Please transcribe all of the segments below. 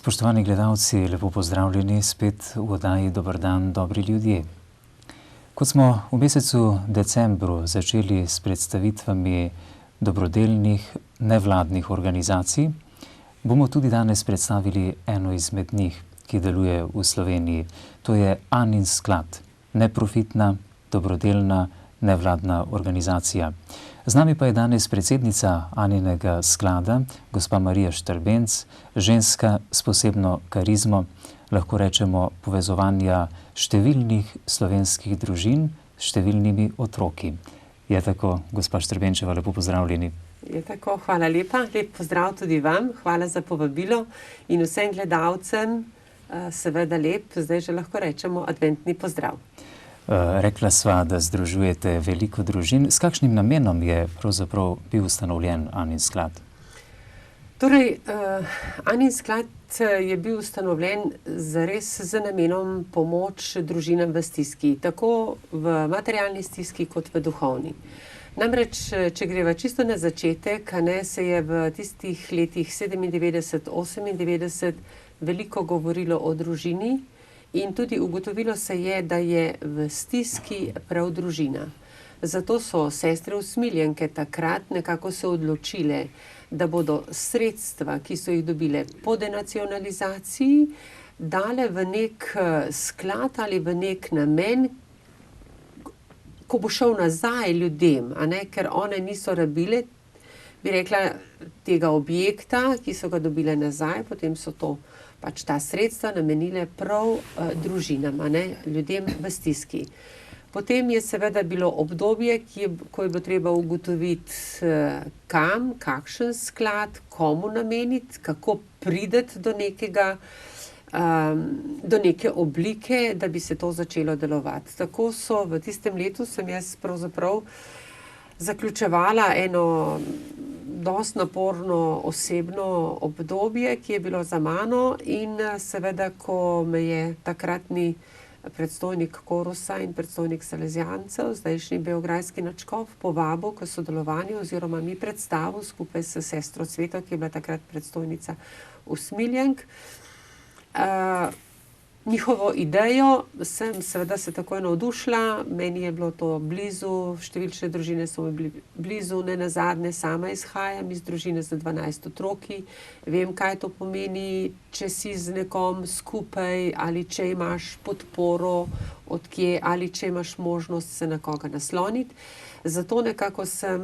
Spoštovani gledalci, lepo pozdravljeni spet v oddaji Dober dan, dobri ljudje. Kot smo v mesecu decembru začeli s predstavitvami dobrodelnih nevladnih organizacij, bomo tudi danes predstavili eno izmed njih, ki deluje v Sloveniji. To je Anin sklad, neprofitna, dobrodelna, nevladna organizacija. Z nami pa je danes predsednica Aninega sklada, gospa Marija Štrbenc, ženska s posebno karizmo, lahko rečemo povezovanja številnih slovenskih družin s številnimi otroki. Je tako, gospa Štrbenčeva, lepo pozdravljeni. Je tako, hvala lepa. Lep pozdrav tudi vam, hvala za povabilo in vsem gledalcem seveda lep, zdaj že lahko rečemo, adventni pozdrav. Rekla sva, da združujete veliko družin. S kakšnim namenom je pravzaprav bil ustanovljen Anin sklad? Torej, Anin sklad je bil ustanovljen zares z namenom pomoč družinam v stiski, tako v materialni stiski kot v duhovni. Namreč, če greva čisto na začetek, se je v tistih letih 97, 98 veliko govorilo o družini, in tudi ugotovilo se je, da je v stiski prav družina. Zato so sestre usmiljenke takrat nekako se odločile, da bodo sredstva, ki so jih dobile po denacionalizaciji, dale v nek sklad ali v nek namen, ko bo šel nazaj ljudem, ker one niso rabile, bi rekla, tega objekta, ki so ga dobile nazaj, potem so to ta sredstva namenile prav družinam, ljudem v stiski. Potem je seveda bilo obdobje, ko je bilo treba ugotoviti, kam, kakšen sklad, komu nameniti, kako priti do neke oblike, da bi se to začelo delovati. Tako so v tistem letu sem jaz pravzaprav zaključevala eno dosti naporno osebno obdobje, ki je bilo za mano, in seveda, ko me je takratni predstojnik Korusa in predstojnik Salezijancev, zdajšnji beograjski nadškof, povabil k sodelovanju oziroma mi predstavil skupaj s sestro Cveto, ki je bila takrat predstojnica Usmiljenk. Njihovo idejo sem seveda se takoj navdušila, meni je bilo to blizu, številčne družine so mi bili blizu, nenazadnje sama izhajam iz družine z 12 otroki, vem, kaj to pomeni, če si z nekom skupaj ali če imaš podporo od kje ali če imaš možnost se na koga nasloniti. Zato nekako sem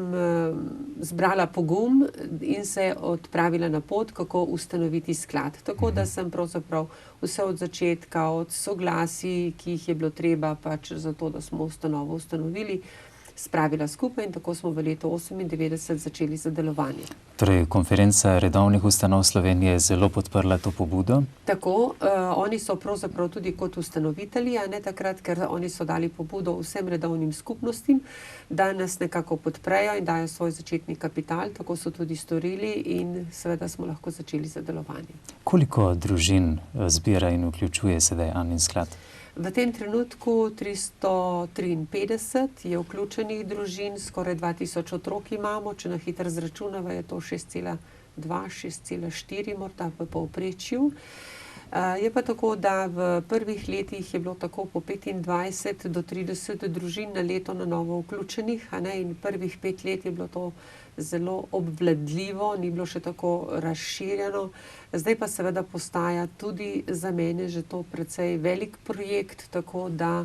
zbrala pogum in se odpravila na pot, kako ustanoviti sklad. Tako da sem pravzaprav vse od začetka, od soglasij, ki jih je bilo treba za to, da smo ustanovo ustanovili, spravila skupaj in tako smo v letu 98 začeli z delovanjem. Torej, konferenca redovnih ustanov Slovenije je zelo podprla to pobudo? Tako, oni so pravzaprav tudi kot ustanovitelji, takrat, ker oni so dali pobudo vsem redovnim skupnostim, da nas nekako podprejo in dajo svoj začetni kapital, tako so tudi storili in seveda smo lahko začeli z delovanjem. Koliko družin zbira in vključuje sedaj Anin sklad? V tem trenutku 353 je vključenih družin, skoraj 2000 otrok imamo, če na hitro izračunava, je to 6,2, 6,4 morda v povprečju. Je pa tako, da v prvih letih je bilo tako po 25 do 30 družin na leto na novo vključenih, in prvih 5 let je bilo to zelo obvladljivo, ni bilo še tako razširjeno. Zdaj pa seveda postaja tudi za mene že to precej velik projekt, tako da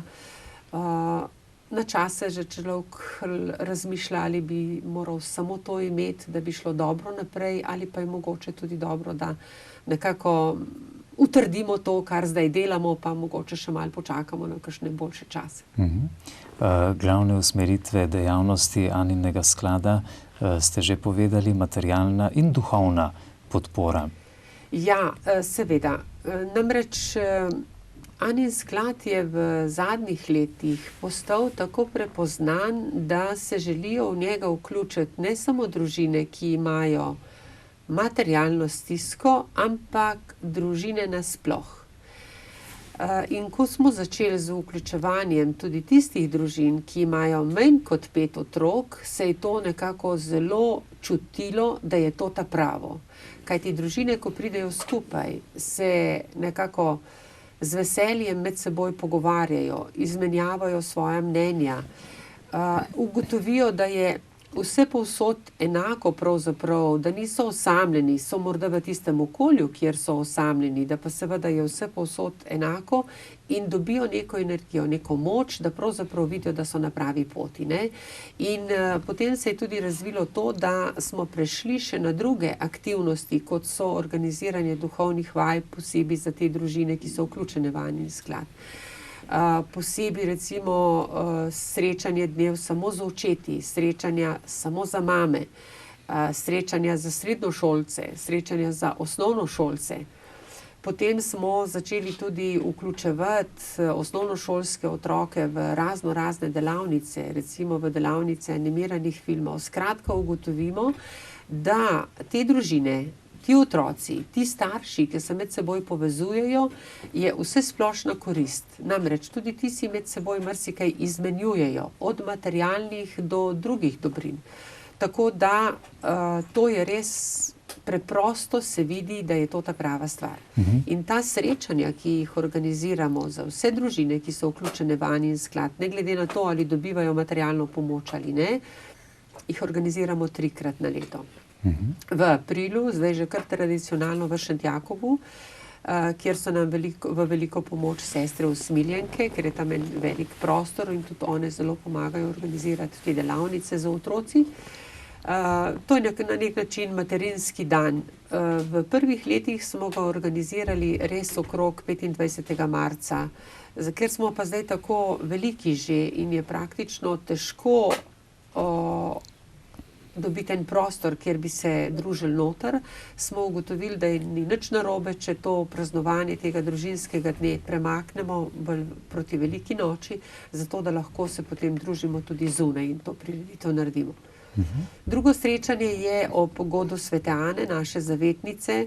na čase že človek razmišlja, ali bi moral samo to imeti, da bi šlo dobro naprej, ali pa je mogoče tudi dobro, da nekako utrdimo to, kar zdaj delamo, pa mogoče še malo počakamo na kakšne boljše čase. Glavne usmeritve dejavnosti Aninega sklada ste že povedali, materialna in duhovna podpora. Ja, seveda. Namreč Anin sklad je v zadnjih letih postal tako prepoznan, da se želijo v njega vključiti ne samo družine, ki imajo materialno stisko, ampak družine nasploh. In ko smo začeli z vključevanjem tudi tistih družin, ki imajo manj kot 5 otrok, se je to nekako zelo čutilo, da je to ta pravo. Kajti družine, ko pridejo skupaj, se nekako z veseljem med seboj pogovarjajo, izmenjavajo svoja mnenja, ugotovijo, da je vse povsod enako pravzaprav, da niso osamljeni, so morda v tistem okolju, kjer so osamljeni, da pa seveda je vse povsod enako in dobijo neko energijo, neko moč, da pravzaprav vidijo, da so na pravi poti, ne. In potem se je tudi razvilo to, da smo prešli še na druge aktivnosti, kot so organiziranje duhovnih vaj, posebej za te družine, ki so vključene v Anin sklad. Posebej recimo srečanje dnev samo za očeti, srečanja samo za mame, srečanja za srednjošolce, srečanja za osnovnošolce. Potem smo začeli tudi vključevati osnovnošolske otroke v razne delavnice, recimo v delavnice animiranih filmov. Skratka, ugotovimo, da te družine, ti otroci, ti starši, ki se med seboj povezujejo, je vse splošna korist. Namreč tudi ti si med seboj marsikaj izmenjujejo, od materialnih do drugih dobrin. Tako da to je res preprosto se vidi, da je to ta prava stvar. In ta srečanja, ki jih organiziramo za vse družine, ki so vključene v Anin sklad, ne glede na to, ali dobivajo materialno pomoč ali ne, jih organiziramo 3-krat na leto. V aprilu, zdaj že kar tradicionalno v Šentjakobu, kjer so nam v veliko pomoč sestre usmiljenke, ker je tam en velik prostor in tudi one zelo pomagajo organizirati te delavnice za otroci. To je na nek način materinski dan. V prvih letih smo ga organizirali res okrog 25. marca, ker smo pa zdaj tako veliki že in je praktično težko dobiti en prostor, kjer bi se družili noter, smo ugotovili, da ni nič narobe, če to praznovanje tega družinskega dne premaknemo bolj proti veliki noči, zato da lahko se potem družimo tudi zunaj in to prireditev naredimo. Drugo srečanje je ob godu Svete Ane, naše zavetnice.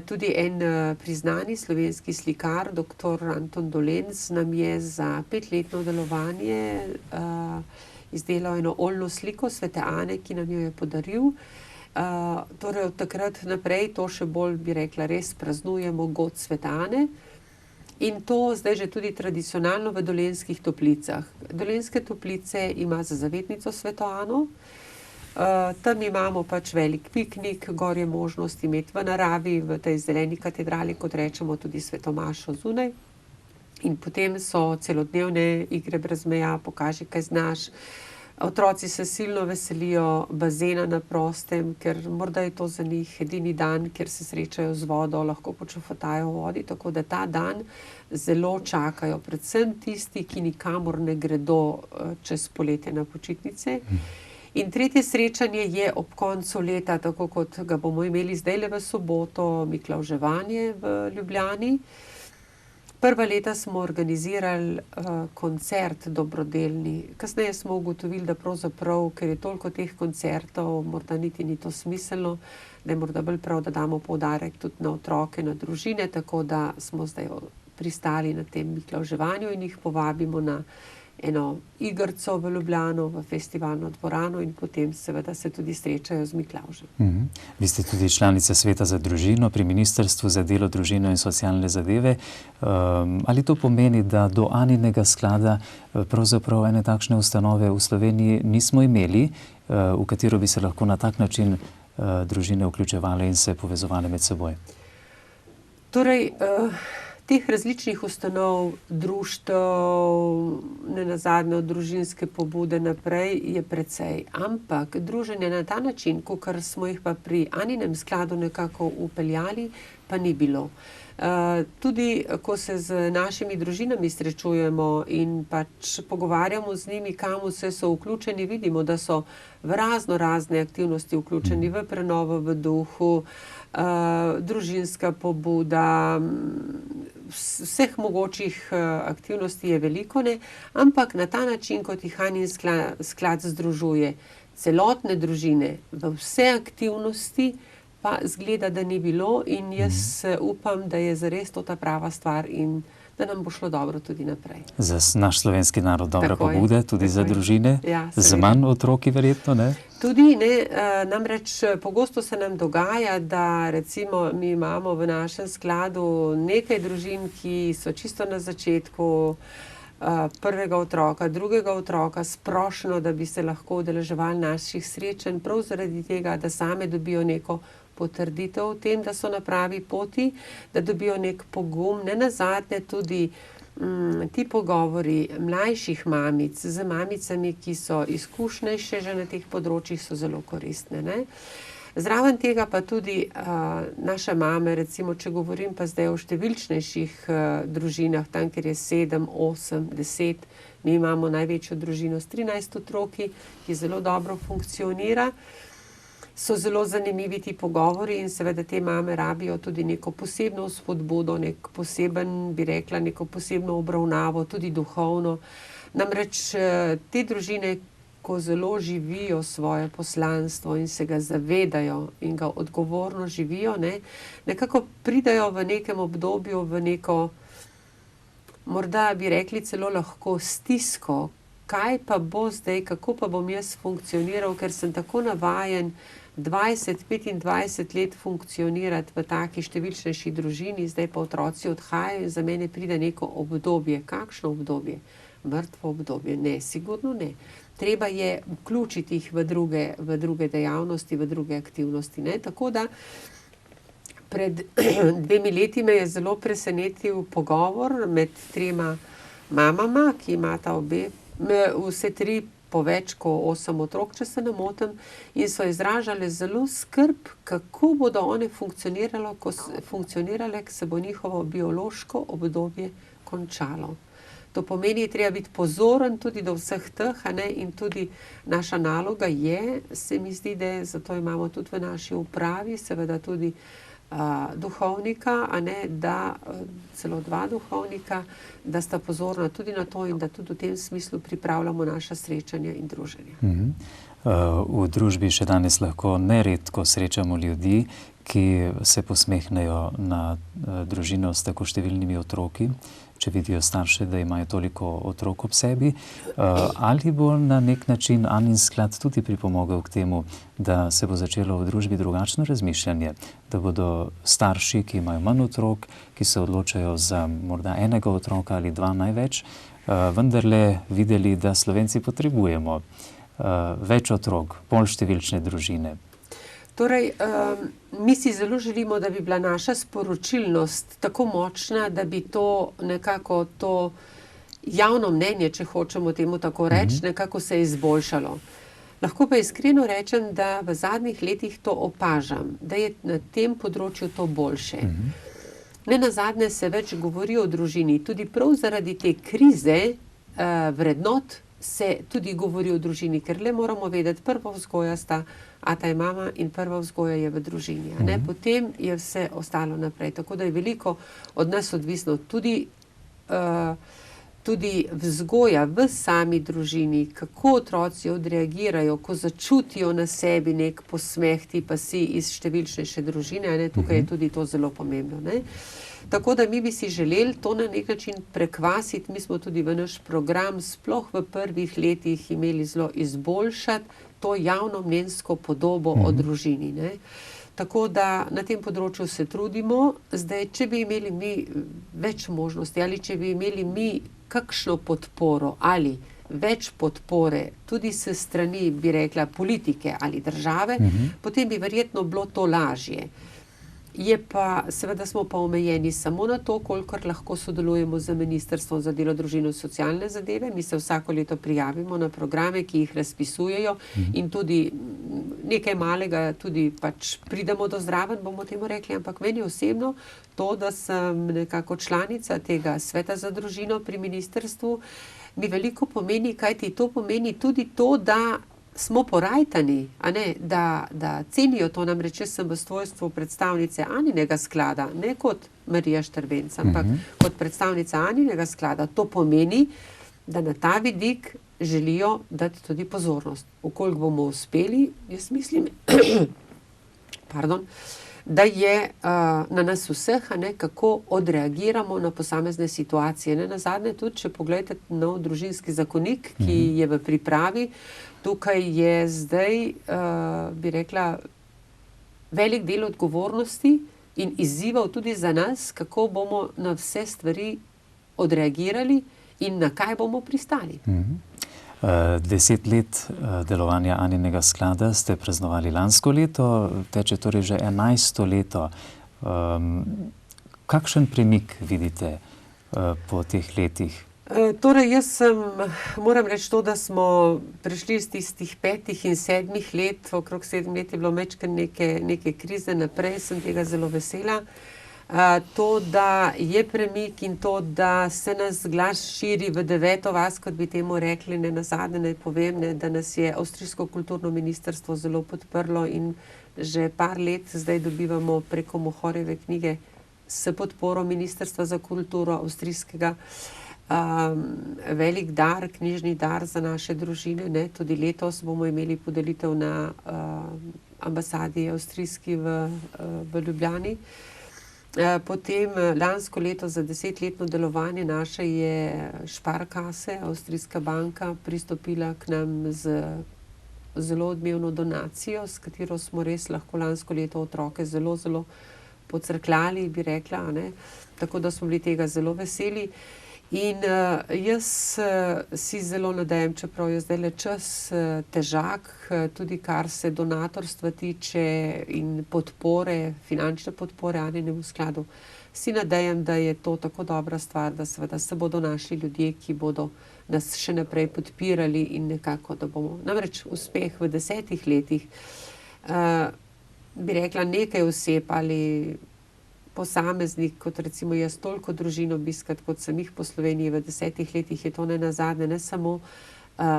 Tudi en priznani slovenski slikar, dr. Anton Dolenc, nam je za 5-letno delovanje izdelal eno oljno sliko Svete Ane, ki nam jo je podaril. Torej od takrat naprej to še bolj, bi rekla, res praznujemo god Svete Ane. In to zdaj že tudi tradicionalno v Dolenjskih Toplicah. Dolenjske Toplice ima za zavetnico Sveto Ano. Tam imamo pač velik piknik, gor je možnost imeti v naravi, v tej zeleni katedrali, kot rečemo, tudi svetomašo zunaj. In potem so celodnevne igre brez meja, pokaži, kaj znaš. Otroci se silno veselijo bazena na prostem, ker morda je to za njih edini dan, kjer se srečajo z vodo, lahko počofotajo v vodi, tako da ta dan zelo čakajo, predvsem tisti, ki nikamor ne gredo čez poletje na počitnice. In tretje srečanje je ob koncu leta, tako kot ga bomo imeli zdajle v soboto, Miklavževanje v Ljubljani. Prva leta smo organizirali koncert dobrodelni. Kasneje smo ugotovili, da pravzaprav, ker je toliko teh koncertov, morda niti ni to smiselno, da je morda bolj prav, da damo poudarek tudi na otroke, na družine, tako da smo zdaj pristali na tem Miklavževanju in jih povabimo na eno igrico v Ljubljano, v festivalno dvorano in potem seveda se tudi srečajo z Miklavžem. Vi ste tudi članica Sveta za družino pri Ministrstvu za delo, družino in socialne zadeve. Ali to pomeni, da do Aninega sklada pravzaprav ene takšne ustanove v Sloveniji nismo imeli, v katero bi se lahko na tak način družine vključevale in se povezovale med seboj? Torej, teh različnih ustanov, društev, nenazadnje od družinske pobude naprej je precej. Ampak druženje na ta način, kakor smo jih pa pri Aninem skladu nekako upeljali, pa ni bilo. Tudi, ko se z našimi družinami srečujemo in pač pogovarjamo z njimi, kam vse so vključeni, vidimo, da so v razne aktivnosti vključeni, v prenovo v duhu, družinska pobuda, vseh mogočih aktivnosti je veliko, ne? Ampak na ta način, kot jih Anin sklad združuje celotne družine v vse aktivnosti, pa zgleda, da ni bilo in jaz upam, da je zares to ta prava stvar in da nam bo šlo dobro tudi naprej. Za naš slovenski narod dobra Tako je, pobuda, tudi za družine, Ja, z seveda. manj otroki verjetno, ne? Tudi ne, namreč pogosto se nam dogaja, da recimo mi imamo v našem skladu nekaj družin, ki so čisto na začetku prvega otroka, drugega otroka, sprošeno, da bi se lahko udeleževali naših srečanj, prav zaradi tega, da same dobijo neko potrditev o tem, da so na pravi poti, da dobijo nek pogum, ne nazadnje tudi ti pogovori mlajših mamic z mamicami, ki so izkušnejše že na teh področjih, so zelo koristne, ne. Zraven tega pa tudi naše mame, recimo, če govorim pa zdaj o številčnejših družinah, tam, kjer je 7, 8, 10, mi imamo največjo družino s 13 otroki, ki zelo dobro funkcionira, so zelo zanimivi ti pogovori in seveda te mame rabijo tudi neko posebno spodbudo, nek poseben, bi rekla, neko posebno obravnavo, tudi duhovno. Namreč te družine, ko zelo živijo svoje poslanstvo in se ga zavedajo in ga odgovorno živijo, ne, nekako pridejo v nekem obdobju v neko, morda bi rekli celo lahko stisko, kaj pa bo zdaj, kako pa bom jaz funkcioniral, ker sem tako navajen 20, 25 let funkcionirati v taki številčnejši družini, zdaj pa otroci odhajajo in za mene pride neko obdobje. Kakšno obdobje? Mrtvo obdobje? Ne, sigurno ne. Treba je vključiti jih v druge dejavnosti, v druge aktivnosti, ne. Tako da pred 2 leti me je zelo presenetil pogovor med 3 mamama, ki imata vse 3 po več kot 8 otrok, če se ne motim, in so izražale zelo skrb, kako bodo one funkcionirale, ko se bo njihovo biološko obdobje končalo. To pomeni, treba biti pozoren tudi do vseh teh, a ne, in tudi naša naloga je, se mi zdi, da zato imamo tudi v naši upravi seveda tudi duhovnika, a ne, da celo 2 duhovnika, da sta pozorna tudi na to in da tudi v tem smislu pripravljamo naša srečanja in druženja. V družbi še danes lahko neredko srečamo ljudi, ki se posmehnejo na družino s tako številnimi otroki, če vidijo starše, da imajo toliko otrok ob sebi. Ali bo na nek način Anin sklad tudi pripomogel k temu, da se bo začelo v družbi drugačno razmišljanje, da bodo starši, ki imajo manj otrok, ki se odločajo za morda enega otroka ali 2 največ, vendarle videli, da Slovenci potrebujemo več otrok, bolj številčne družine? Torej, mi si zelo želimo, da bi bila naša sporočilnost tako močna, da bi to nekako to javno mnenje, če hočemo temu tako reči, nekako se izboljšalo. Lahko pa iskreno rečem, da v zadnjih letih to opažam, da je na tem področju to boljše. Ne nazadnje se več govori o družini, tudi prav zaradi te krize vrednot se tudi govori o družini, ker le moramo vedeti, prva vzgoja sta ata in mama in prva vzgoja je v družini, a ne, potem je vse ostalo naprej, tako da je veliko od nas odvisno, tudi vzgoja v sami družini, kako otroci odreagirajo, ko začutijo na sebi nek posmeh tipa si iz številčnejše družine, a ne, tukaj je tudi to zelo pomembno, ne. Tako da mi bi si želeli to na nek način prekvasiti, mi smo tudi v naš program sploh v prvih letih imeli zelo izboljšati to javnomnenjsko podobo o družini, ne. Tako da na tem področju se trudimo. Zdaj, če bi imeli mi več možnosti ali če bi imeli mi kakšno podporo ali več podpore tudi s strani, bi rekla, politike ali države, potem bi verjetno bilo to lažje. Je pa, seveda smo pa omejeni samo na to, kolikor lahko sodelujemo z Ministrstvom za delo, družino in socialne zadeve. Mi se vsako leto prijavimo na programe, ki jih razpisujejo in tudi nekaj malega tudi pač pridemo do zraven, bomo temu rekli, ampak meni osebno to, da sem nekako članica tega sveta za družino pri ministrstvu, mi veliko pomeni, kajti to pomeni tudi to, da smo porajtani, a ne, da cenijo to, namreč jaz sem v svojstvu predstavnice Aninega sklada, ne kot Marija Štrbenc, ampak kot predstavnica Aninega sklada. To pomeni, da na ta vidik želijo dati tudi pozornost. Koliko bomo uspeli, jaz mislim, da je na nas vseh, kako odreagiramo na posamezne situacije. Nenazadnje tudi, če pogledate nov družinski zakonik, ki je v pripravi, tukaj je zdaj, bi rekla, velik del odgovornosti in izzivov tudi za nas, kako bomo na vse stvari odreagirali in na kaj bomo pristali. 10 let delovanja Aninega sklada ste praznovali lansko leto, teče torej že 11. leto. Kakšen premik vidite po teh letih? Torej, moram reči to, da smo prišli iz tistih 5 in 7 let, okrog 7 let je bilo mečkar neke krize naprej, sem tega zelo vesela. To, da je premik in to, da se nas glas širi v 9. vas, kot bi temu rekli, nenazadnje naj povem, da nas je Avstrijsko kulturno ministrstvo zelo podprlo in že par let zdaj dobivamo preko Mohorjeve knjige s podporo Ministrstva za kulturo avstrijskega velik dar, knjižni dar za naše družine. Tudi letos bomo imeli podelitev na ambasadi avstrijski v Ljubljani. Potem lansko leto za 10-letno delovanje naše je Sparkasse, avstrijska banka, pristopila k nam z zelo odmevno donacijo, s katero smo res lahko lansko leto otroke zelo, zelo pocrkljali, bi rekla, tako da smo bili tega zelo veseli. In jaz si zelo nadejam, čeprav je zdaj le čas težak, tudi kar se donatorstva tiče in podpore, finančne podpore Aninemu skladu, si nadejam, da je to tako dobra stvar, da seveda se bodo našli ljudje, ki bodo nas še naprej podpirali in nekako, da bomo namreč uspeh v 10 letih, bi rekla, nekaj oseb ali posameznik, kot recimo jaz, toliko družin obiskat, kot sem jih po Sloveniji v 10 letih, je to nenazadnje ne samo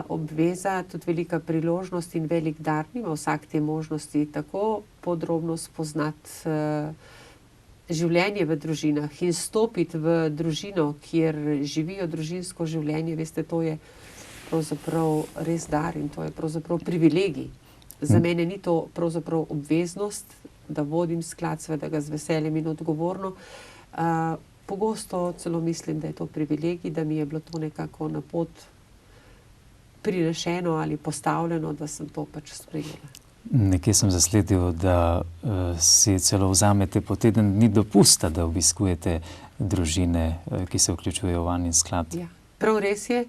obveza, tudi velika priložnost in velik dar. Nima vsak te možnosti tako podrobno spoznati življenje v družinah in stopiti v družino, kjer živijo družinsko življenje. Veste, to je pravzaprav res dar in to je pravzaprav privilegij. Za mene ni to pravzaprav obveznost, da vodim sklad, seveda ga z veseljem in odgovorno. Pogosto celo mislim, da je to privilegij, da mi je bilo to nekako na pot prinešeno ali postavljeno, da sem to pač sprejela. Nekje sem zasledil, da si celo vzamete po teden dni dopusta, da obiskujete družine, ki se vključujejo v Anin sklad. Ja, prav res je.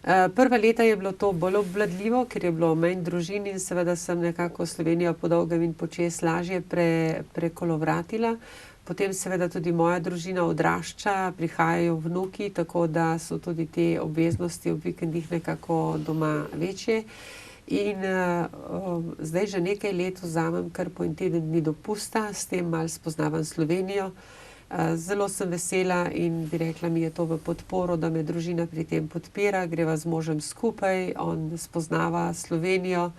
Prva leta je bilo to bolj obvladljivo, ker je bilo manj družin in seveda sem nekako Slovenijo po dolgem in počez lažje prekolovratila. Potem seveda tudi moja družina odrašča, prihajajo vnuki, tako da so tudi te obveznosti ob vikendih nekako doma večje. In zdaj že nekaj let vzamem kar po en teden dni dopusta, s tem malo spoznavam Slovenijo. Zelo sem vesela in bi rekla, mi je to v podporo, da me družina pri tem podpira, greva z možem skupaj, on spoznava Slovenijo,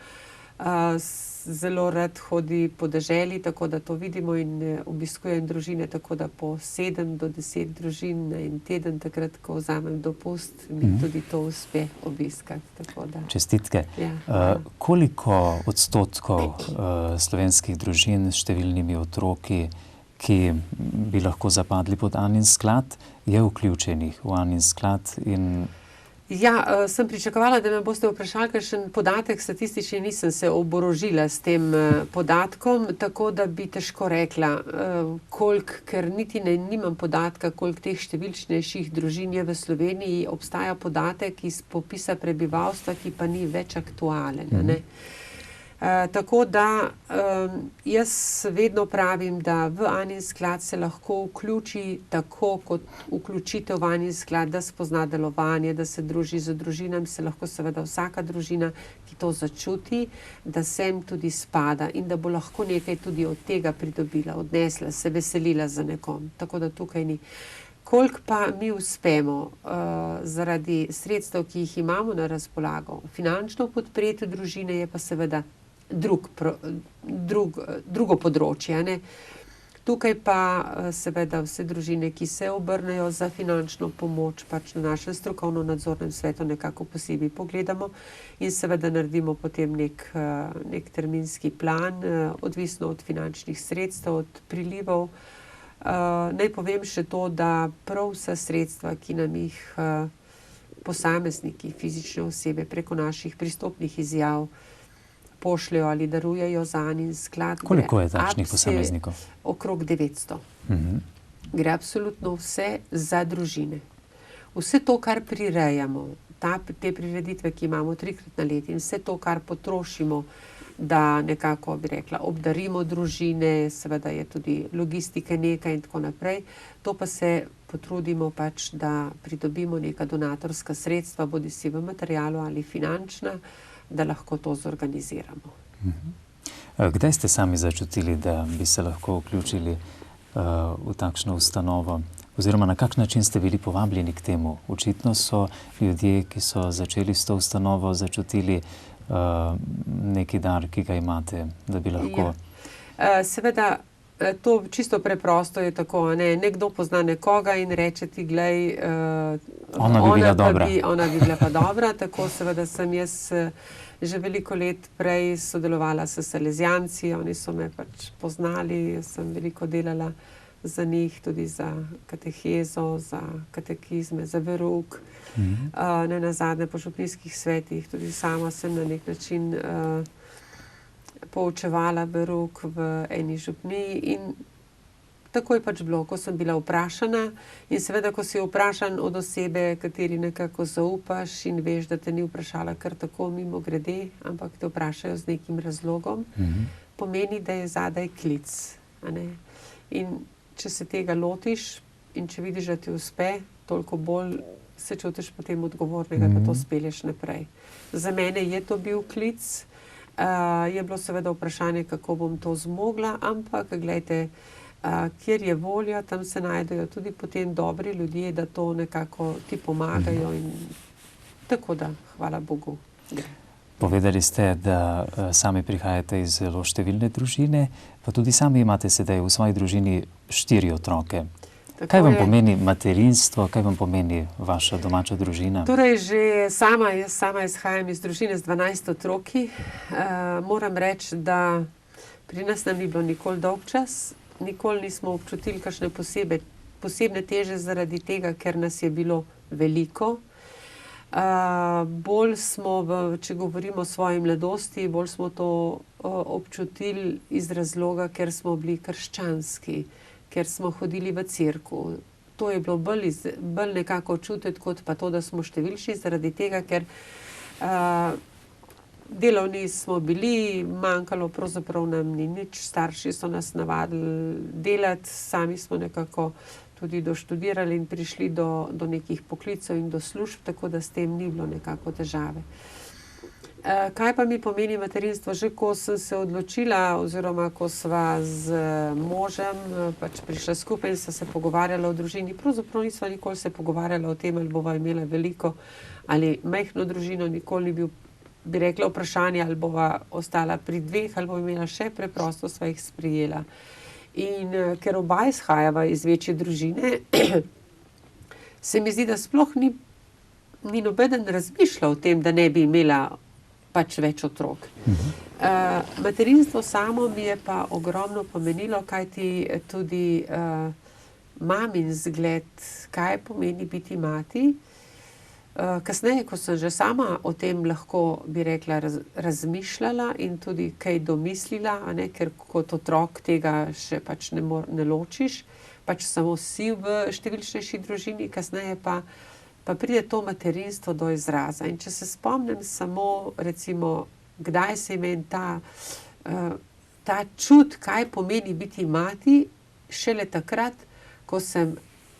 zelo rad hodi po deželi, tako da to vidimo in obiskujem družine, tako da po 7 do 10 družin na en teden, takrat, ko vzamem dopust, mi tudi to uspe obiskati. Čestitke. Ja. Koliko odstotkov slovenskih družin s številnimi otroki, ki bi lahko zapadli pod Anin sklad, je vključenih v Anin sklad? Ja, sem pričakovala, da me boste vprašali kakšen podatek statistični, nisem se oborožila s tem podatkom, tako da bi težko rekla, koliko, ker niti nimam podatka, koliko teh številčnejših družin je v Sloveniji. Obstaja podatek iz popisa prebivalstva, ki pa ni več aktualen, ne? Tako da jaz vedno pravim, da v Anin sklad se lahko vključi tako kot vključitev v Anin sklad, da spozna delovanje, da se druži z družinami, se lahko seveda vsaka družina, ki to začuti, da sem tudi spada in da bo lahko nekaj tudi od tega pridobila, odnesla, se veselila za nekom. Tako da tukaj ni. Koliko pa mi uspemo zaradi sredstev, ki jih imamo na razpolago, finančno podpreti družine, je pa seveda drugo področje, ne? Tukaj pa seveda vse družine, ki se obrnejo za finančno pomoč, pač na našem strokovno-nadzornem svetu nekako posebej pogledamo in seveda naredimo potem nek terminski plan, odvisno od finančnih sredstev, od prilivov. Naj povem še to, da prav vsa sredstva, ki nam jih posamezniki, fizične osebe preko naših pristopnih izjav pošljajo ali darujejo za Anin sklad. Koliko je takšnih posameznikov? Okrog 900. Gre absolutno vse za družine. Vse to, kar prirejamo, te prireditve, ki imamo 3-krat na leto in vse to, kar potrošimo, da nekako, bi rekla, obdarimo družine, seveda je tudi logistike nekaj in tako naprej. To pa se potrudimo pač, da pridobimo neka donatorska sredstva, bodisi v materialu ali finančna, da lahko to zorganiziramo. Kdaj ste sami začutili, da bi se lahko vključili v takšno ustanovo? Oziroma, na kakšen način ste bili povabljeni k temu? Očitno so ljudje, ki so začeli s to ustanovo, začutili neki dar, ki ga imate, da bi lahko... Seveda, to čisto preprosto je tako, nekdo pozna nekoga in reče ti, glej, ona bi bila pa dobra, tako seveda sem jaz že veliko let prej sodelovala s Salezijanci, oni so me pač poznali, sem veliko delala za njih, tudi za katehezo, za katekizme, za verouk. Ne nazadnje po župnijskih svetih, tudi sama sem na nek način poučevala verouk v eni župniji in tako je pač bilo, ko sem bila vprašana in seveda, ko si vprašan od osebe, kateri nekako zaupaš in veš, da te ni vprašala kar tako mimo grede, ampak te vprašajo z nekim razlogom, pomeni, da je zadaj klic. In če se tega lotiš in če vidiš, da ti uspe, toliko bolj se čutiš potem odgovornega, da to spelješ naprej. Za mene je to bil klic, je bilo seveda vprašanje, kako bom to zmogla, ampak gledajte, kjer je volja, tam se najdejo tudi potem dobri ljudje, da to nekako ti pomagajo in tako da, hvala Bogu. Povedali ste, da sami prihajate iz zelo številne družine, pa tudi sami imate sedaj v svoji družini 4 otroke. Tako kaj vam je. pomeni materinstvo, kaj vam pomeni vaša domača družina? Torej, jaz sama izhajam iz družine z 12 otroki. Moram reči, da pri nas nam ni bilo nikoli dolgčas, nikoli nismo občutili kakšne posebne teže zaradi tega, ker nas je bilo veliko. Bolj smo, če govorimo o svoji mladosti, bolj smo to občutili iz razloga, ker smo bili krščanski, ker smo hodili v cerkev. To je bilo bolj nekako čutiti, kot pa to, da smo številčni, zaradi tega, ker delovni smo bili, manjkalo pravzaprav nam ni nič, starši so nas navadili delati, sami smo nekako tudi doštudirali in prišli do nekih poklicev in do služb, tako da s tem ni bilo nekako težave. Kaj pa mi pomeni materinstvo? Že ko sem se odločila, oziroma ko sva z možem pač prišla skupaj in sva se pogovarjala o družini, pravzaprav nisva nikoli se pogovarjala o tem, ali bova imela veliko ali majhno družino, nikoli ni bil, bi rekla, vprašanje, ali bova ostala pri 2, ali bova imela še, preprosto sva jih sprijela. In ker oba izhajava iz večje družine, se mi zdi, da sploh ni nobeden razmišljal o tem, da ne bi imela pač več otrok. Materinstvo samo mi je pa ogromno pomenilo, kajti tudi mamin zgled, kaj pomeni biti mati. Kasneje, ko sem že sama o tem lahko, bi rekla, razmišljala in tudi kaj domislila, ker kot otrok tega še pač ne ločiš, pač samo si v številčnejši družini, kasneje pa pride to materinstvo do izraza. In če se spomnim samo, recimo, kdaj se je meni ta čut, kaj pomeni biti mati, šele takrat, ko sem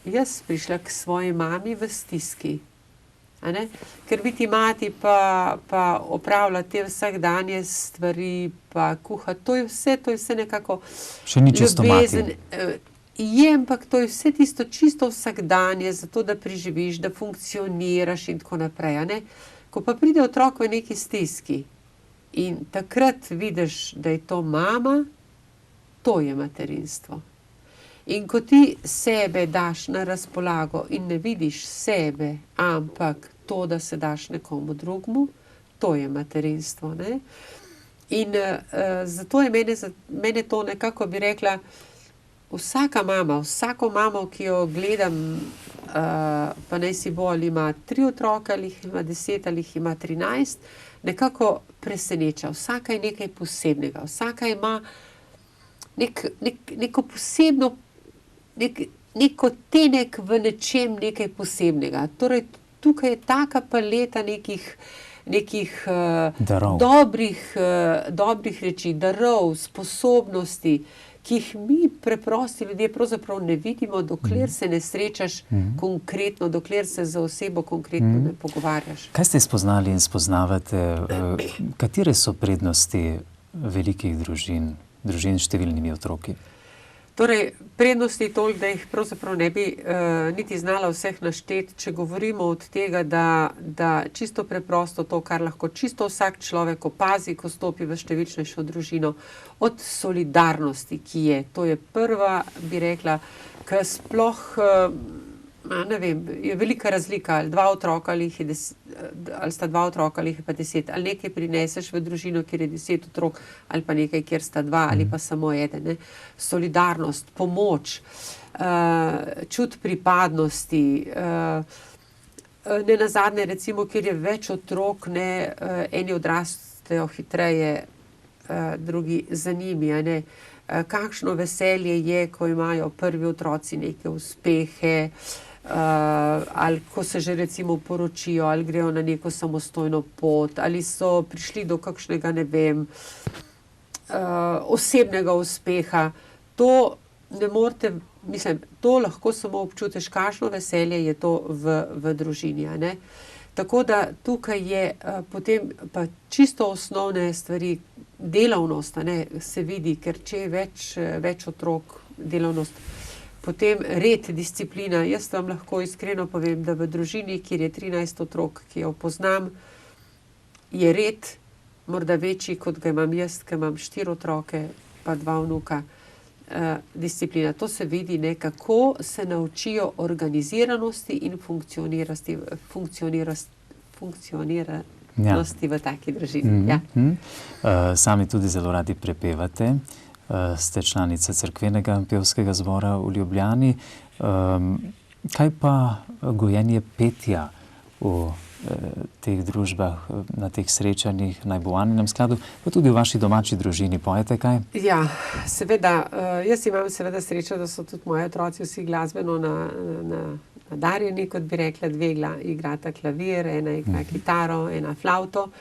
jaz prišla k svoji mami v stiski. Ker biti mati pa opravlja te vsakdanje stvari, pa kuha, to je vse nekako še ni čisto ljubezen. mati. Je, ampak to je vse tisto čisto vsakdanje, zato da preživiš, da funkcioniraš in tako naprej. Ko pa pride otrok v neki stiski in takrat vidiš, da je to mama, to je materinstvo. In ko ti sebe daš na razpolago in ne vidiš sebe, ampak to, da se daš nekomu drugmu, to je materinstvo, ne? In zato je mene to nekako, bi rekla, vsako mamo, ki jo gledam, pa naj si bo, ali ima 3 otroke, ali jih ima 10, ali jih ima 13, nekako preseneča. Vsaka je nekaj posebnega, vsaka ima neko posebno, nek odtenek v nečem nekaj posebnega. Torej, tukaj je taka paleta nekih dobrih reči, darov, sposobnosti, ki jih mi preprosti ljudje pravzaprav ne vidimo, dokler se ne srečaš konkretno, dokler se za osebo konkretno ne pogovarjaš. Kaj ste spoznali in spoznavate, katere so prednosti velikih družin s številnimi otroki? Torej, prednosti toliko, da jih pravzaprav ne bi niti znala vseh našteti, če govorimo od tega, da čisto preprosto to, kar lahko čisto vsak človek opazi, ko stopi v številčnejšo družino, od solidarnosti, ki je. To je prva, bi rekla, ki sploh, ne vem, je velika razlika, ali 2 otroka, ali sta 2 otroka, ali jih je pa 10, ali nekaj prineseš v družino, kjer je 10 otrok, ali pa nekaj, kjer sta 2, ali pa samo eden, ne. Solidarnost, pomoč, čut pripadnosti, nenazadnje recimo, kjer je več otrok, ne, eni odrastejo hitreje, drugi za njimi, a ne. Kakšno veselje je, ko imajo prvi otroci neke uspehe, ali ko se že recimo poročijo, ali grejo na neko samostojno pot, ali so prišli do kakšnega, ne vem, osebnega uspeha. To ne morete, mislim, to lahko samo občutiš, kakšno veselje je to v družini, a ne. Tako da tukaj je potem pa čisto osnovne stvari, delavnost, a ne, se vidi, ker če je več otrok, delavnost, potem red, disciplina. Jaz vam lahko iskreno povem, da v družini, kjer je 13 otrok, ki jo poznam, je red morda večji, kot ga imam jaz, ki imam 4 otroke, pa 2 vnuka. Disciplina. To se vidi, ne, kako se naučijo organiziranosti in funkcioniranosti v taki družini. Ja. Sami tudi zelo radi prepevate. Ste članica Cerkvenega pevskega zbora v Ljubljani. Kaj pa gojenje petja v teh družbah, na teh srečanjih, naj bo v Aninem skladu, pa tudi v vaši domači družini? Pojete kaj? Ja, seveda. Jaz imam seveda srečo, da so tudi moji otroci vsi glasbeno nadarjeni, kot bi rekla, 2 igrata klavir, ena igra kitaro, ena flavto.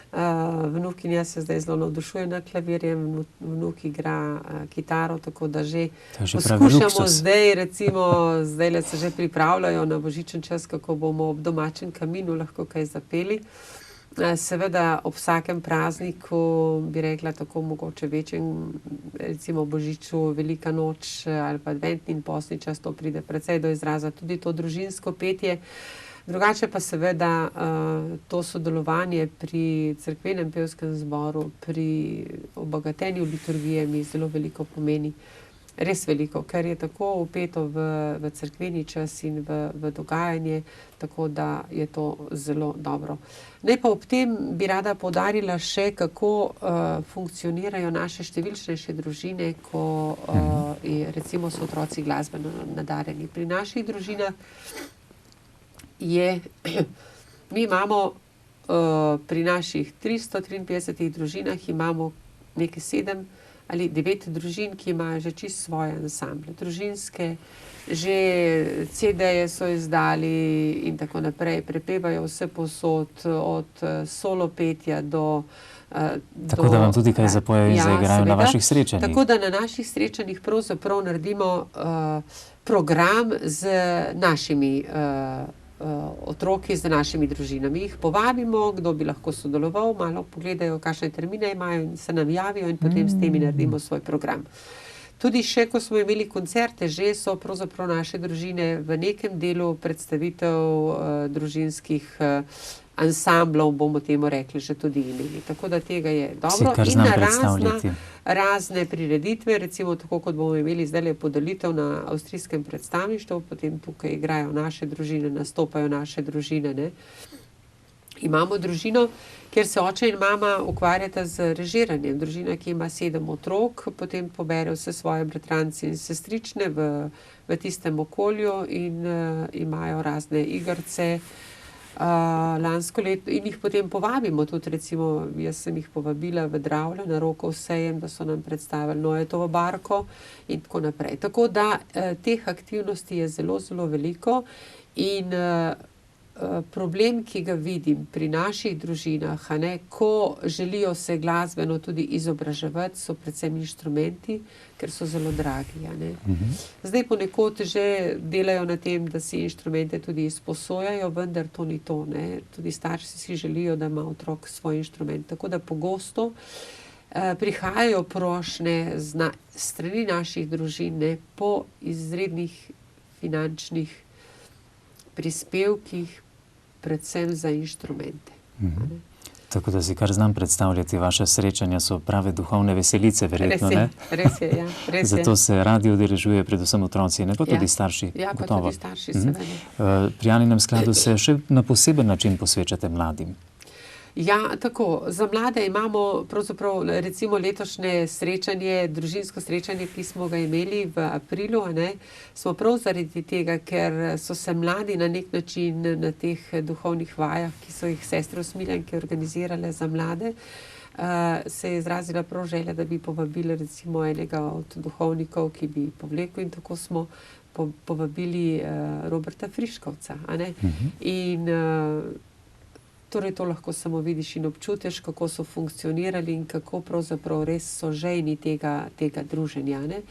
Vnukinja se zdaj zelo navdušuje nad klavirjem, vnuk igra kitaro, tako da že poskušamo zdaj, recimo, zdajle se že pripravljajo na božičen čas, kako bomo ob domačem kaminu lahko kaj zapeli. Seveda ob vsakem prazniku, bi rekla, tako mogoče večjem, recimo božiču, velika noč ali pa adventni in postni čas, to pride precej do izraza, tudi to družinsko petje. Drugače pa seveda to sodelovanje pri Cerkvenem pevskem zboru, pri obogatenju liturgije mi zelo veliko pomeni. Res veliko, ker je tako vpeto v cerkveni čas in v dogajanje, tako da je to zelo dobro. Naj pa ob tem bi rada poudarila še, kako funkcionirajo naše številčnejše družine, ko recimo so otroci glasbeno nadarjeni. Pri naših družinah mi imamo pri naših 353 družinah imamo nekaj 7 ali 9 družin, ki imajo že čisto svoje ansamble. Družinske, že CD-je so izdali in tako naprej, prepevajo vse povsod, od solo petja do... Tako da vam tudi kaj zapojejo in zaigrajo na vaših srečanjih. Tako da na naših srečanjih pravzaprav naredimo program z našimi otroki, z našimi družinami. Jih povabimo, kdo bi lahko sodeloval, malo pogledajo, kakšne termine imajo in se nam javijo in potem s temi naredimo svoj program. Tudi še, ko smo imeli koncerte, že so pravzaprav naše družine v nekem delu predstavitev družinskih ansamblov, bomo temu rekli, že tudi imeli. Tako da tega je dobro. Kar znam predstavljati. Razne prireditve, recimo tako, kot bomo imeli zdaj podelitev na avstrijskem predstavništvu, potem tukaj igrajo naše družine, nastopajo naše družine, ne. Imamo družino, kjer se oče in mama ukvarjata z režiranjem. Družina, ki ima 7 otrok, potem pobere vse svoje bratranci in sestrične v tistem okolju in imajo razne igrce. Lansko leto in jih potem povabimo tudi, recimo, jaz sem jih povabila v Dravlje na Rokov sejem, da so nam predstavili Noetovo barko in tako naprej. Tako da teh aktivnosti je zelo, zelo veliko in problem, ki ga vidim pri naših družinah, a ne, ko želijo se glasbeno tudi izobraževati, so predvsem inštrumenti, ker so zelo dragi, a ne. Zdaj ponekod že delajo na tem, da si inštrumente tudi izposojajo, vendar to ni to, ne. Tudi starši si želijo, da ima otrok svoj inštrument. Tako da pogosto prihajajo prošnje strani naših družin, ne, po izrednih finančnih prispevkih, predvsem za inštrumente. Tako da si kar znam predstavljati, vaše srečanja so prave duhovne veselice, verjetno, ne? Res je, ja. Res Zato se radi udeležujejo predvsem otroci, ne pa tudi starši. Ja, pa gotovo. tudi starši, seveda. Pri Aninem skladu se še na poseben način posvečate mladim. Ja, tako. Za mlade imamo pravzaprav recimo letošnje srečanje, družinsko srečanje, ki smo ga imeli v aprilu, a ne, smo prav zaradi tega, ker so se mladi na nek način na teh duhovnih vajah, ki so jih sestre usmiljenke organizirale za mlade, se je izrazila prav želja, da bi povabili recimo enega od duhovnikov, ki bi povlekel, in tako smo povabili Roberta Friškovca, a ne. In torej to lahko samo vidiš in občutiš, kako so funkcionirali in kako pravzaprav res so žejni tega druženja, ne.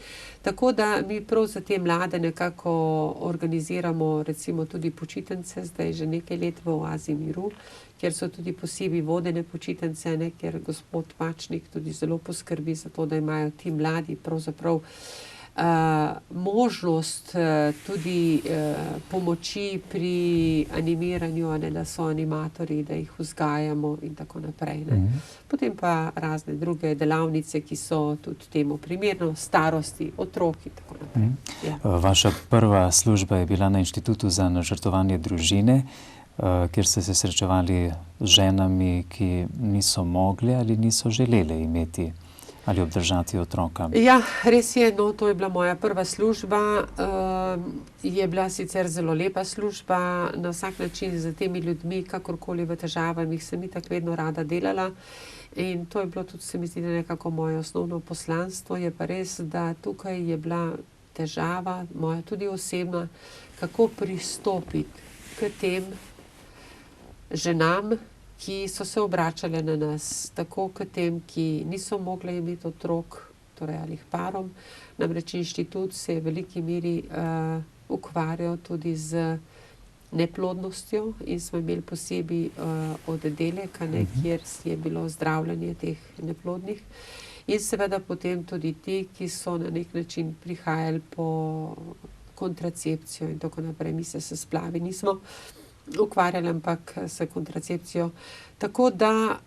Tako da mi prav za te mlade nekako organiziramo recimo tudi počitnice, zdaj že nekaj let v Oazi miru, kjer so tudi posebej vodene počitnice, ne, kjer gospod Pačnik tudi zelo poskrbi za to, da imajo ti mladi pravzaprav možnost tudi pomoči pri animiranju, a ne, da so animatorji, da jih vzgajamo in tako naprej, ne. Potem pa razne druge delavnice, ki so tudi temu primerno, starosti, otrok in tako naprej. Ja. Vaša prva služba je bila na Inštitutu za načrtovanje družine, kjer ste se srečevali z ženami, ki niso mogle ali niso želele imeti ali obdržati otroka. Ja, res je, no, to je bila moja prva služba, je bila sicer zelo lepa služba, na vsak način z temi ljudmi, kakorkoli v težavah, sem itak vedno rada delala in to je bilo tudi, se mi zdi, nekako moje osnovno poslanstvo, je pa res, da tukaj je bila težava, moja tudi osebna, kako pristopiti k tem ženam, ki so se obračale na nas, tako k tem, ki niso mogle imeti otrok, torej ali parom. Namreč inštitut se je v veliki meri ukvarjal tudi z neplodnostjo in smo imeli posebej oddelek, a ne, kjer je bilo zdravljenje teh neplodnih. In seveda potem tudi ti, ki so na nek način prihajali po kontracepcijo in tako naprej. Mi se splavi nismo ukvarjali, ampak s kontracepcijo. Tako da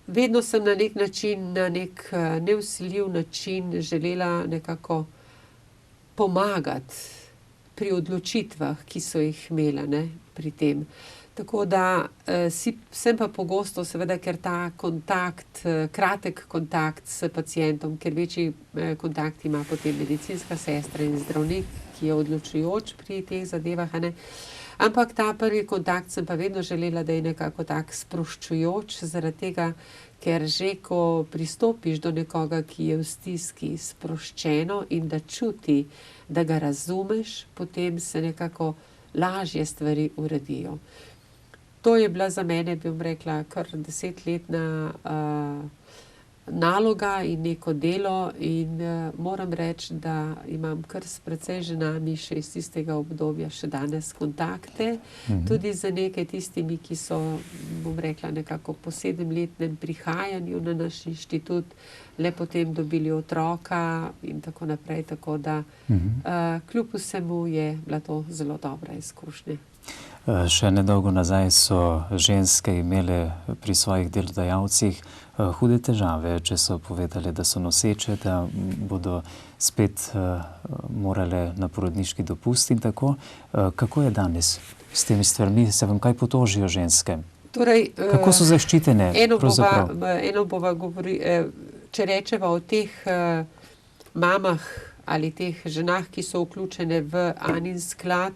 vedno sem na nek način, na nek nevsiljiv način želela nekako pomagati pri odločitvah, ki so jih imela, ne, pri tem. Tako da sem pa pogosto, seveda, ker ta kontakt, kratek kontakt s pacientom, ker večji kontakt ima potem medicinska sestra in zdravnik, ki je odločujoč pri teh zadevah, a ne. Ampak ta prvi kontakt sem pa vedno želela, da je nekako tak sproščujoč, zaradi tega, ker že ko pristopiš do nekoga, ki je v stiski, sproščeno in da čuti, da ga razumeš, potem se nekako lažje stvari uredijo. To je bila za mene, bi rekla, kar 10-letna naloga in neko delo in moram reči, da imam kar s precej ženami še iz tistega obdobja še danes kontakte, tudi z nekaj tistimi, ki so, bom rekla, nekako po 7-letnem prihajanju na naš inštitut, le potem dobili otroka in tako naprej, tako da kljub vsemu je bila to zelo dobra izkušnja. Še nedolgo nazaj so ženske imele pri svojih delodajalcih hude težave, če so povedali, da so noseče, da bodo spet morale na porodniški dopust in tako. Kako je danes s temi stvarmi? Se vam kaj potožijo ženske? Torej, kako so zaščitene? Eno bova govori, če rečeva o teh mamah ali teh ženah, ki so vključene v Anin sklad,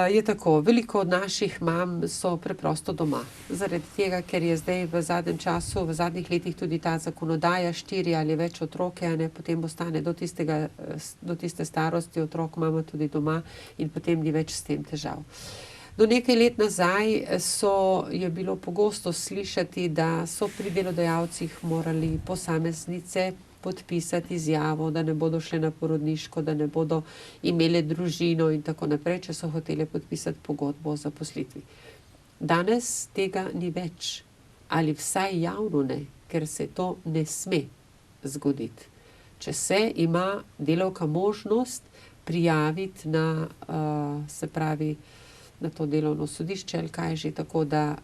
je tako, veliko od naših mam so preprosto doma. Zaradi tega, ker je zdaj v zadnjem času, v zadnjih letih tudi ta zakonodaja 4 ali več otroke, potem ostane do tiste starosti otrok mama tudi doma in potem ni več s tem težav. Do nekaj let nazaj je bilo pogosto slišati, da so pri delodajalcih morali posameznice podpisati izjavo, da ne bodo šle na porodniško, da ne bodo imele družino in tako naprej, če so hotele podpisati pogodbo o zaposlitvi. Danes tega ni več, ali vsaj javno ne, ker se to ne sme zgoditi. Če se ima delavka možnost prijaviti na, se pravi, na to delovno sodišče ali kaj že, tako da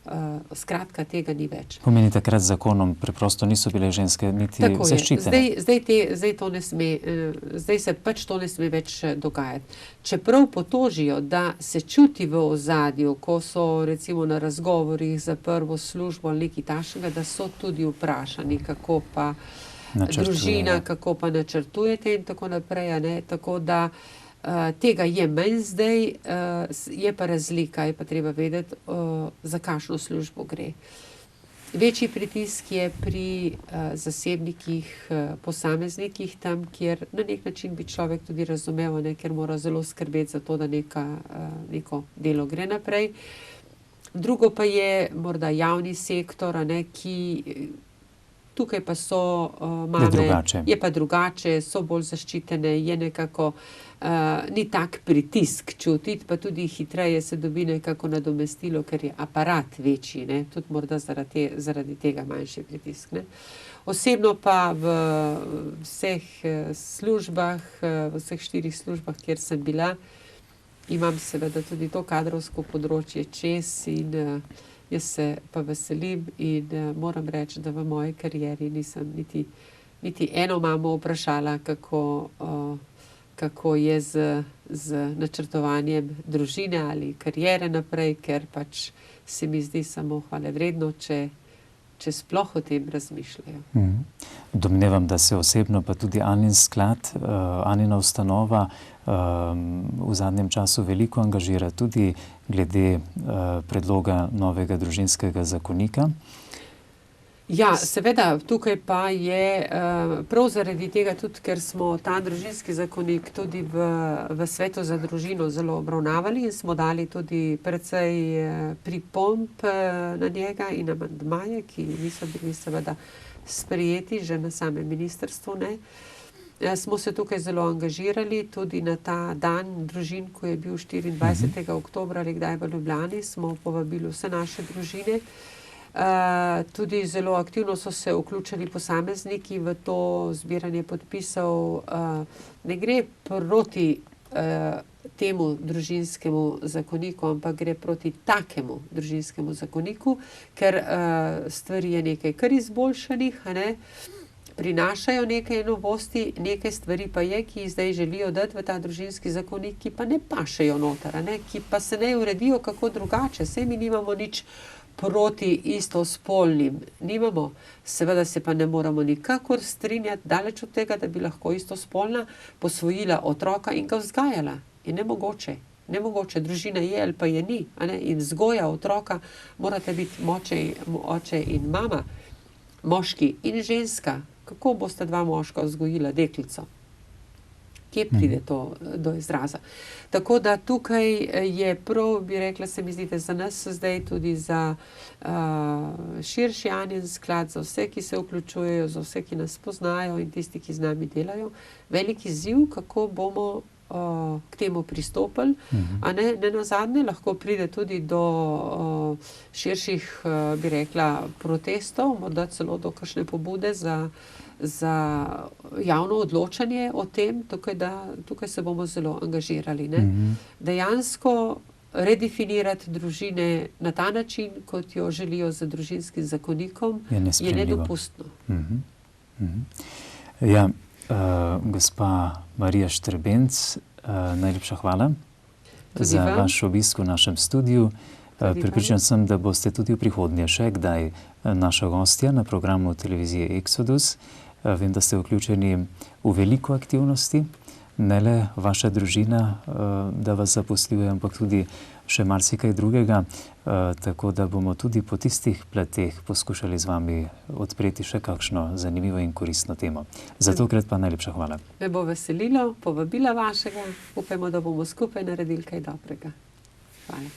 skratka tega ni več. Pomeni takrat z zakonom preprosto niso bile ženske niti zaščitene. Zdaj se pač to ne sme več dogajati. Čeprav potožijo, da se čuti v ozadju, ko so recimo na razgovorih za prvo službo ali nekaj takšnega, da so tudi vprašani, kako pa družina, kako pa načrtujete in tako naprej, tako da tega je manj zdaj, je pa razlika, je pa treba vedeti, za kakšno službo gre. Večji pritisk je pri zasebnikih, posameznikih, tam, kjer na nek način bi človek tudi razumel, ker mora zelo skrbeti za to, da neko delo gre naprej. Drugo pa je morda javni sektor, ki tukaj pa so mame, je pa drugače, so bolj zaščitene, je nekako ni tak pritisk čutiti, pa tudi hitreje se dobi nekako nadomestilo, ker je aparat večji, tudi morda zaradi tega manjši pritisk. Osebno pa v vseh službah, v vseh 4 službah, kjer sem bila, imam seveda tudi to kadrovsko področje čez in jaz se pa veselim in moram reči, da v moji karieri nisem niti eno mamo vprašala, kako je z načrtovanjem družine ali kariere naprej, ker pač se mi zdi samo hvalevredno, če sploh o tem razmišljajo. Domnevam, da se osebno pa tudi Anin sklad, Anina ustanova v zadnjem času veliko angažira tudi glede predloga novega družinskega zakonika. Ja, seveda, tukaj pa je prav zaradi tega tudi, ker smo ta družinski zakonik tudi v Svetu za družino zelo obravnavali in smo dali tudi precej pripomb na njega in amandmaje, ki niso bili seveda sprejeti že na samem ministrstvu, Smo se tukaj zelo angažirali, tudi na ta dan družin, ko je bil 24. oktobra ali kdaj v Ljubljani, smo povabili vse naše družine. Tudi zelo aktivno so se vključili posamezniki v to zbiranje podpisov. Ne gre proti temu družinskemu zakoniku, ampak gre proti takemu družinskemu zakoniku, ker stvari je nekaj kar izboljšanih, prinašajo nekaj novosti, nekaj stvari pa je, ki jih zdaj želijo dati v ta družinski zakonik, ki pa ne pašejo noter, ki pa se ne uredijo kako drugače. Saj mi nimamo nič proti istospolnim, nimamo. Seveda se pa ne moramo nikakor strinjati, daleč od tega, da bi lahko istospolna posvojila otroka in ga vzgajala. Je nemogoče. Nemogoče, družina je ali pa je ni. In vzgoja otroka morate biti oče in mama, moški in ženska. Kako bosta dva moška vzgojila deklico? Kje pride to do izraza. Tako da tukaj je prav, bi rekla, se mi zdi, da za nas zdaj tudi za širši Anin sklad, za vse, ki se vključujejo, za vse, ki nas poznajo in tisti, ki z nami delajo, velik izziv, kako bomo k temu pristopili. A ne nazadnje lahko pride tudi do širših, bi rekla, protestov, morda celo do kakšne pobude za javno odločanje o tem, tukaj se bomo zelo angažirali. Ne? Dejansko redefinirati družine na ta način, kot jo želijo z družinskim zakonikom, je nedopustno. Ja, gospa Marija Štrbenc, najlepša hvala za vaš obisk v našem studiu. Pripričan sem, da boste tudi v prihodnje še kdaj naša gostja na programu televizije Exodus. Vem, da ste vključeni v veliko aktivnosti, ne le vaša družina, da vas zaposluje, ampak tudi še marsikaj drugega, tako da bomo tudi po tistih plateh poskušali z vami odpreti še kakšno zanimivo in koristno temo. Za tokrat pa najlepša hvala. Me bo veselilo povabila vašega, upajmo, da bomo skupaj naredili kaj dobrega. Hvala.